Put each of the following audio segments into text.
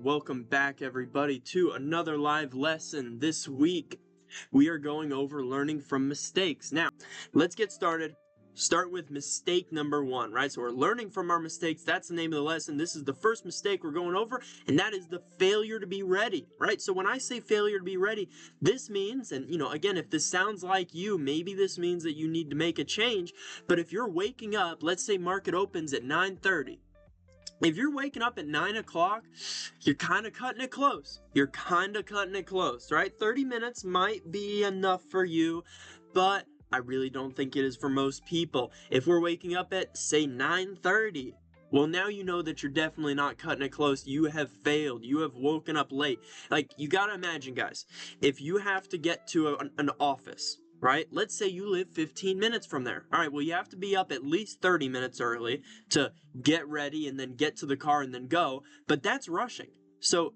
and welcome back everybody to another live lesson. This week we are going over learning from mistakes. Now, let's get started. Start with mistake number 1, right? So we're learning from our mistakes. That's the name of the lesson. This is the first mistake we're going over, and that is the failure to be ready, right? So when I say failure to be ready, this means, and again, if this sounds like you, maybe this means that you need to make a change. But if you're waking up, let's say market opens at 9:30. If you're waking up at 9 o'clock, you're kind of cutting it close. Right? 30 minutes might be enough for you, but I really don't think it is for most people. If we're waking up at, say, 9:30, well, now you know that you're definitely not cutting it close. You have failed. You have woken up late. Like, you gotta imagine, guys, if you have to get to an office, right? Let's say you live 15 minutes from there. All right, well, you have to be up at least 30 minutes early to get ready and then get to the car and then go, but that's rushing. So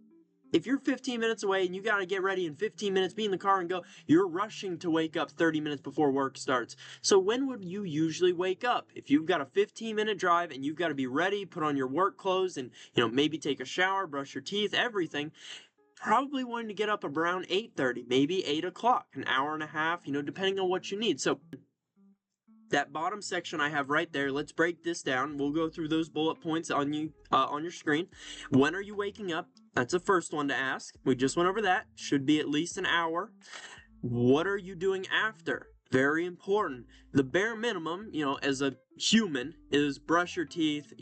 if you're 15 minutes away and you got to get ready in 15 minutes, be in the car and go, you're rushing to wake up 30 minutes before work starts. So when would you usually wake up? If you've got a 15-minute drive and you've got to be ready, put on your work clothes and, maybe take a shower, brush your teeth, everything, probably wanting to get up around 8:30, maybe 8 o'clock, an hour and a half, depending on what you need. So that bottom section I have right there, let's break this down. We'll go through those bullet points on your screen. When are you waking up? That's the first one to ask. We just went over that. Should be at least an hour. What are you doing after? Very important. The bare minimum, as a human, is brush your teeth,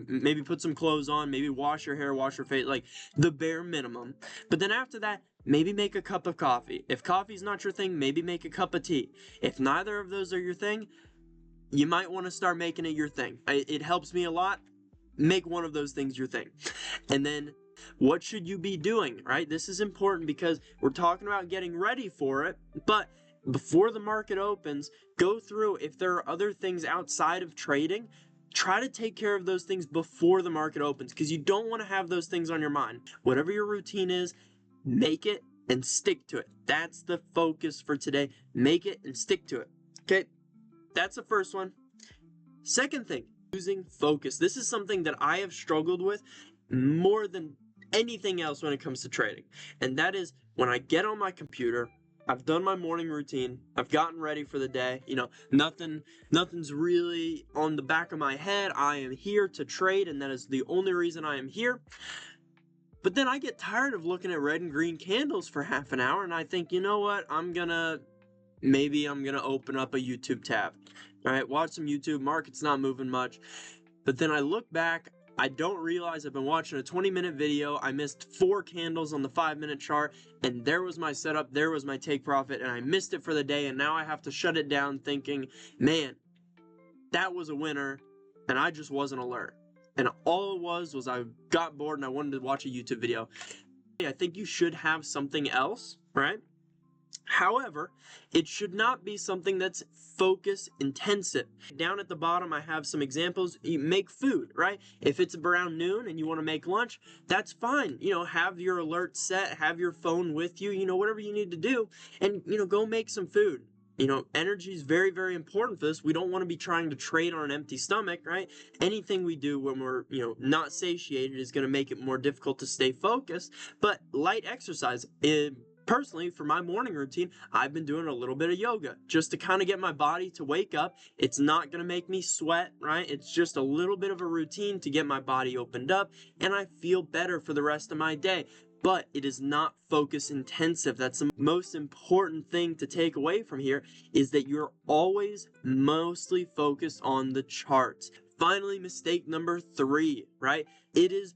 maybe put some clothes on, maybe wash your hair, wash your face, like the bare minimum. But then after that, maybe make a cup of coffee. If coffee's not your thing, maybe make a cup of tea. If neither of those are your thing, you might want to start making it your thing. It helps me a lot. Make one of those things your thing. And then what should you be doing, right? This is important because we're talking about getting ready for it, but before the market opens, go through if there are other things outside of trading. Try to take care of those things before the market opens because you don't want to have those things on your mind. Whatever your routine is, make it and stick to it. That's the focus for today. Make it and stick to it. Okay, that's the first one. Second thing, losing focus. This is something that I have struggled with more than anything else when it comes to trading. And that is when I get on my computer, I've done my morning routine, I've gotten ready for the day, nothing's really on the back of my head. I am here to trade, and that is the only reason I am here. But then I get tired of looking at red and green candles for half an hour, and I think, you know what, maybe I'm gonna open up a YouTube tab. All right, watch some YouTube, market's not moving much. But then I look back, I don't realize I've been watching a 20-minute video, I missed 4 candles on the 5-minute chart, and there was my setup, there was my take profit, and I missed it for the day, and now I have to shut it down thinking, man, that was a winner, and I just wasn't alert. And all it was I got bored and I wanted to watch a YouTube video. I think you should have something else, right? However, it should not be something that's focus intensive. Down at the bottom, I have some examples. You make food, right? If it's around noon and you want to make lunch, that's fine. Have your alert set, have your phone with you, whatever you need to do, and, go make some food. Energy is very, very important for this. We don't want to be trying to trade on an empty stomach, right? Anything we do when we're, not satiated is going to make it more difficult to stay focused. But light exercise, personally, for my morning routine, I've been doing a little bit of yoga just to kind of get my body to wake up. It's not going to make me sweat, right? It's just a little bit of a routine to get my body opened up, and I feel better for the rest of my day. But it is not focus intensive. That's the most important thing to take away from here, is that you're always mostly focused on the charts. Finally, mistake number 3, right? It is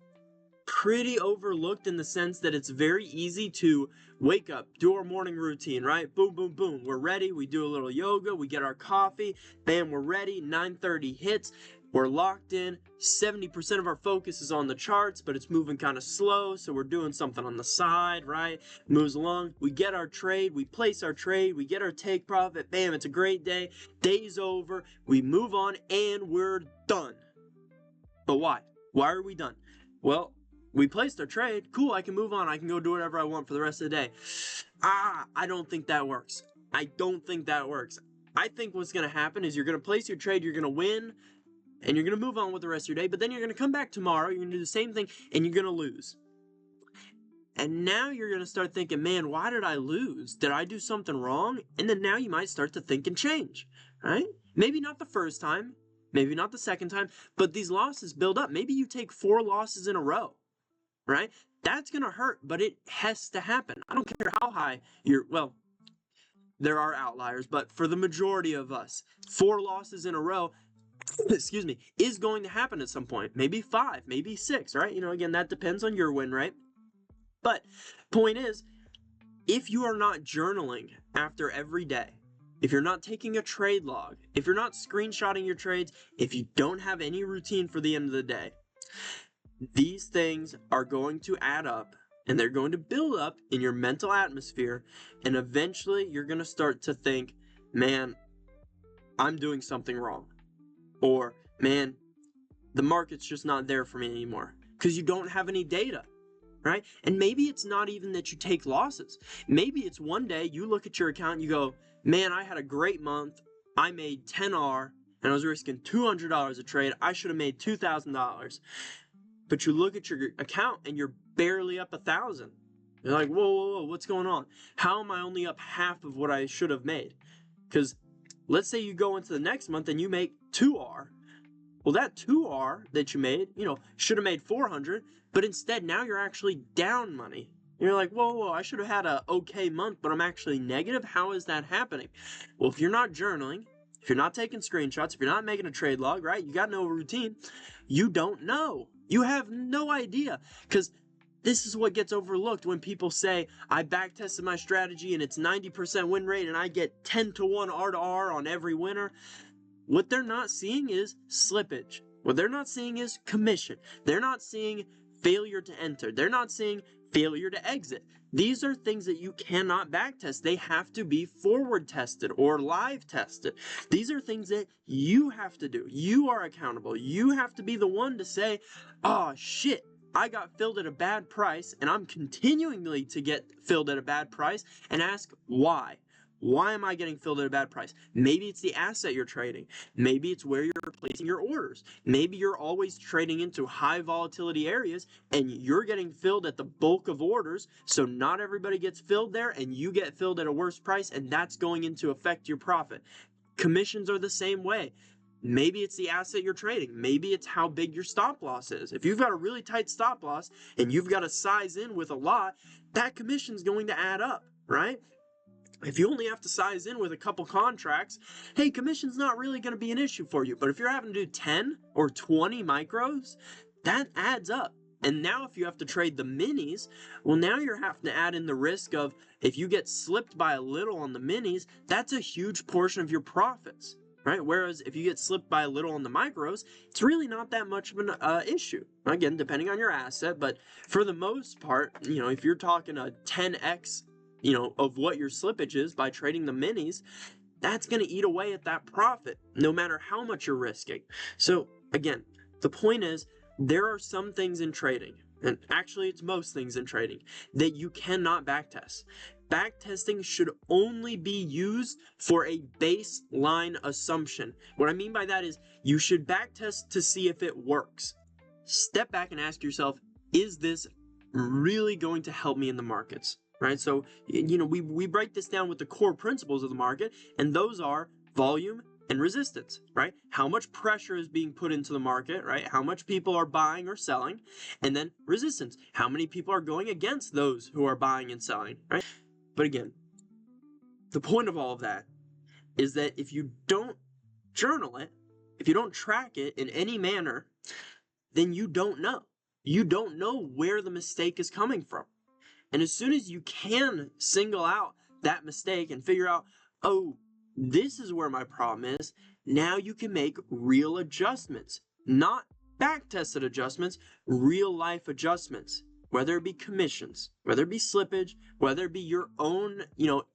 pretty overlooked in the sense that it's very easy to wake up, do our morning routine, right? Boom, boom, boom. We're ready. We do a little yoga. We get our coffee. Bam, we're ready. 9:30 hits. We're locked in. 70% of our focus is on the charts, but it's moving kind of slow, so we're doing something on the side, right? Moves along. We get our trade. We place our trade. We get our take profit. Bam, it's a great day. Day's over. We move on, and we're done. But why? Why are we done? Well, we placed our trade. Cool, I can move on. I can go do whatever I want for the rest of the day. I don't think that works. I think what's going to happen is you're going to place your trade, you're going to win, and you're going to move on with the rest of your day, but then you're going to come back tomorrow, you're going to do the same thing, and you're going to lose. And now you're going to start thinking, man, why did I lose? Did I do something wrong? And then now you might start to think and change, right? Maybe not the first time, maybe not the second time, but these losses build up. Maybe you take 4 losses in a row, right? That's going to hurt, but it has to happen. I don't care how high well, there are outliers, but for the majority of us, 4 losses in a row, excuse me, is going to happen at some point. Maybe 5, maybe 6, right? Again, that depends on your win rate. But point is, if you are not journaling after every day, if you're not taking a trade log, if you're not screenshotting your trades, if you don't have any routine for the end of the day, these things are going to add up and they're going to build up in your mental atmosphere, and eventually you're going to start to think, man, I'm doing something wrong. Or, man, the market's just not there for me anymore, because you don't have any data. Right? And maybe it's not even that you take losses. Maybe it's one day you look at your account and you go, man, I had a great month. I made 10R and I was risking $200 a trade. I should have made $2,000. But you look at your account and you're barely up 1,000. You're like, whoa, what's going on? How am I only up half of what I should have made? Because let's say you go into the next month and you make 2R. Well, that 2R that you made, should have made 400, but instead now you're actually down money. You're like, whoa, I should have had a okay month, but I'm actually negative. How is that happening? Well, if you're not journaling, if you're not taking screenshots, if you're not making a trade log, right, you got no routine, you don't know. You have no idea, because this is what gets overlooked when people say, I backtested my strategy and it's 90% win rate and I get 10 to 1 R to R on every winner. What they're not seeing is slippage. What they're not seeing is commission. They're not seeing failure to enter. They're not seeing failure to exit. These are things that you cannot backtest. They have to be forward tested or live tested. These are things that you have to do. You are accountable. You have to be the one to say, oh shit, I got filled at a bad price and I'm continuing to get filled at a bad price, and ask why. Why am I getting filled at a bad price? Maybe it's the asset you're trading. Maybe it's where you're placing your orders. Maybe you're always trading into high volatility areas and you're getting filled at the bulk of orders, so not everybody gets filled there and you get filled at a worse price, and that's going into affect your profit. Commissions are the same way. Maybe it's the asset you're trading. Maybe it's how big your stop loss is. If you've got a really tight stop loss and you've got to size in with a lot, that commission's going to add up, right? If you only have to size in with a couple contracts, hey, commission's not really going to be an issue for you. But if you're having to do 10 or 20 micros, that adds up. And now if you have to trade the minis, well, now you're having to add in the risk of, if you get slipped by a little on the minis, that's a huge portion of your profits, right? Whereas if you get slipped by a little on the micros, it's really not that much of an issue. Again, depending on your asset, but for the most part, if you're talking a 10x, of what your slippage is by trading the minis, that's going to eat away at that profit, no matter how much you're risking. So again, the point is, there are some things in trading, and actually it's most things in trading, that you cannot backtest. Backtesting should only be used for a baseline assumption. What I mean by that is, you should backtest to see if it works. Step back and ask yourself, is this really going to help me in the markets? Right? So, we break this down with the core principles of the market, and those are volume and resistance, right? How much pressure is being put into the market, right? How much people are buying or selling, and then resistance. How many people are going against those who are buying and selling, right? But again, the point of all of that is that if you don't journal it, if you don't track it in any manner, then you don't know. You don't know where the mistake is coming from. And as soon as you can single out that mistake and figure out, oh, this is where my problem is, now you can make real adjustments, not back-tested adjustments, real life adjustments, whether it be commissions, whether it be slippage, whether it be your own,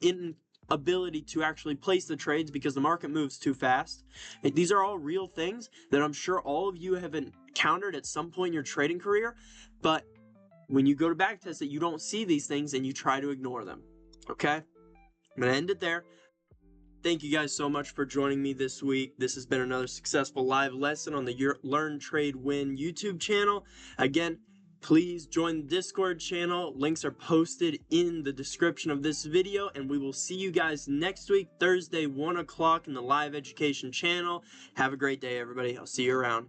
inability to actually place the trades because the market moves too fast. These are all real things that I'm sure all of you have encountered at some point in your trading career, but when you go to backtest it, you don't see these things and you try to ignore them. Okay? I'm going to end it there. Thank you guys so much for joining me this week. This has been another successful live lesson on the Learn, Trade, Win YouTube channel. Again, Please join the Discord channel. Links are posted in the description of this video, and we will see you guys next week, Thursday, 1 o'clock in the Live Education channel. Have a great day, everybody. I'll see you around.